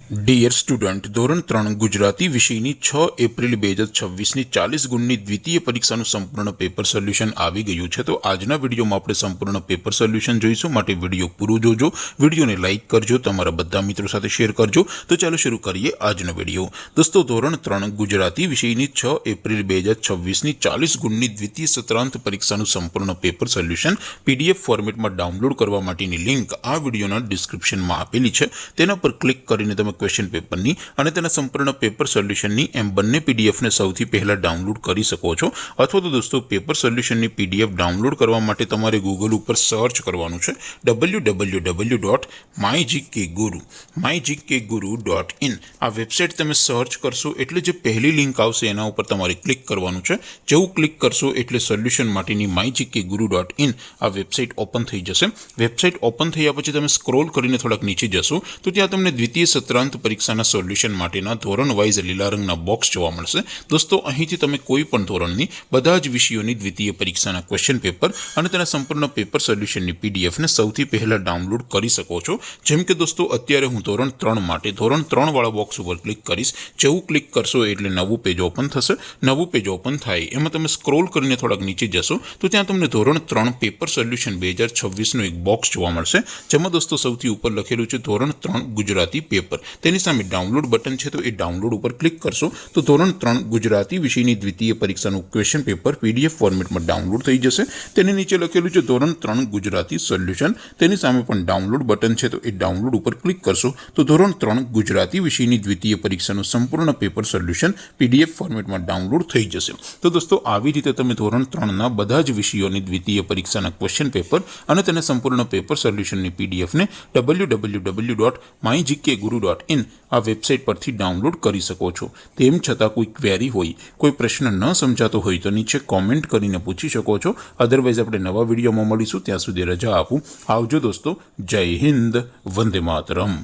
Dear student, ધોરણ 3 ગુજરાતી વિષયની 6 April 2026ની 40 ગુણની દ્વિતીય પરીક્ષાનું સંપૂર્ણ પેપર સોલ્યુશન આવી ગયું છે। તો આજના વિડીયોમાં આપણે સંપૂર્ણ પેપર સોલ્યુશન જોઈશું, માટે વિડીયો પૂરો જોજો, વિડીયોને લાઇક કરજો, તમારા બધા મિત્રો સાથે શેર કરજો। તો ચાલો શરૂ કરીએ આજનો વિડીયો। દોસ્તો, ધોરણ 3 ગુજરાતી વિષયની 6 એપ્રિલ 2026ની 40 ગુણની દ્વિતીય સત્રાંત પરીક્ષાનું સંપૂર્ણ પેપર સોલ્યુશન PDF ફોર્મેટમાં ડાઉનલોડ કરવા માટેની લિંક આ વિડીયોના ડિસ્ક્રિપ્શનમાં આપેલી છે। તેના પર ક્લિક કરીને તમે ક્વેશ્ચન પેપરની અને તેના સંપૂર્ણ પેપર સોલ્યુશનની એમ બંને પીડીએફને સૌથી પહેલા ડાઉનલોડ કરી શકો છો। અથવા તો દોસ્તો, પેપર સોલ્યુશનની પીડીએફ ડાઉનલોડ કરવા માટે તમારે ગૂગલ ઉપર સર્ચ કરવાનું છે www.mygkguru.in। આ વેબસાઇટ તમે સર્ચ કરશો એટલે જે પહેલી લિંક આવશે એના ઉપર તમારે ક્લિક કરવાનું છે। જેવું ક્લિક કરશો એટલે સોલ્યુશન માટેની mygkguru.in આ વેબસાઇટ ઓપન થઈ જશે। વેબસાઇટ ઓપન થયા પછી તમે સ્ક્રોલ કરીને થોડાક નીચે જશો તો ત્યાં તમને દ્વિતીય સત્રાંત પરીક્ષાના સોલ્યુશન માટેના ધોરણ વાઇઝ લીલા રંગના બોક્સ જોવા મળશે। દોસ્તો, અહીંથી તમે કોઈ પણ ધોરણની બધા જ વિષયોની દ્વિતીય પરીક્ષાના ક્વેશ્ચન પેપર અને તેના સંપૂર્ણ પેપર સોલ્યુશનની પીડીએફને સૌથી પહેલા ડાઉનલોડ કરી શકો છો। જેમ કે દોસ્તો, અત્યારે હું ધોરણ 3 માટે ધોરણ 3 વાળા બોક્સ ઉપર ક્લિક કરીશ। જેવું ક્લિક કરશો એટલે નવું પેજ ઓપન થશે। નવું પેજ ઓપન થાય એમાં તમે સ્ક્રોલ કરીને થોડાક નીચે જશો તો ત્યાં તમને ધોરણ 3 પેપર સોલ્યુશન 2026નું એક બોક્સ જોવા મળશે, જેમાં દોસ્તો સૌથી ઉપર લખેલું છે ધોરણ 3 ગુજરાતી પેપર। તેની સામે ડાઉનલોડ બટન છે, તો એ ડાઉનલોડ ઉપર ક્લિક કરશો તો ધોરણ 3 ગુજરાતી વિષયની દ્વિતીય પરીક્ષાનું ક્વેશ્ચન પેપર PDF ફોર્મેટમાં ડાઉનલોડ થઈ જશે। તેની નીચે લખેલું છે ધોરણ 3 ગુજરાતી સોલ્યુશન, તેની સામે પણ ડાઉનલોડ બટન છે, તો એ ડાઉનલોડ ઉપર ક્લિક કરશો તો ધોરણ 3 ગુજરાતી વિષયની દ્વિતીય પરીક્ષાનું સંપૂર્ણ પેપર સોલ્યુશન PDF ફોર્મેટમાં ડાઉનલોડ થઈ જશે। તો દોસ્તો, આવી રીતે તમે ધોરણ 3ના બધા જ વિષયોની દ્વિતીય પરીક્ષાના ક્વેશ્ચન પેપર અને તેના સંપૂર્ણ પેપર સોલ્યુશનની પીડીએફને www.mygkguru.in આ વેબસાઇટ પરથી ડાઉનલોડ કરી શકો છો। તેમ છતાં કોઈ ક્વેરી હોય, કોઈ પ્રશ્ન ન સમજાતો હોય તો નીચે કોમેન્ટ કરીને પૂછી શકો છો। અધરવાઇઝ આપણે નવા વિડીયોમાં મળીશું, ત્યાં સુધી રજા આપું। આવજો દોસ્તો, જય હિન્દ, વંદે માતરમ।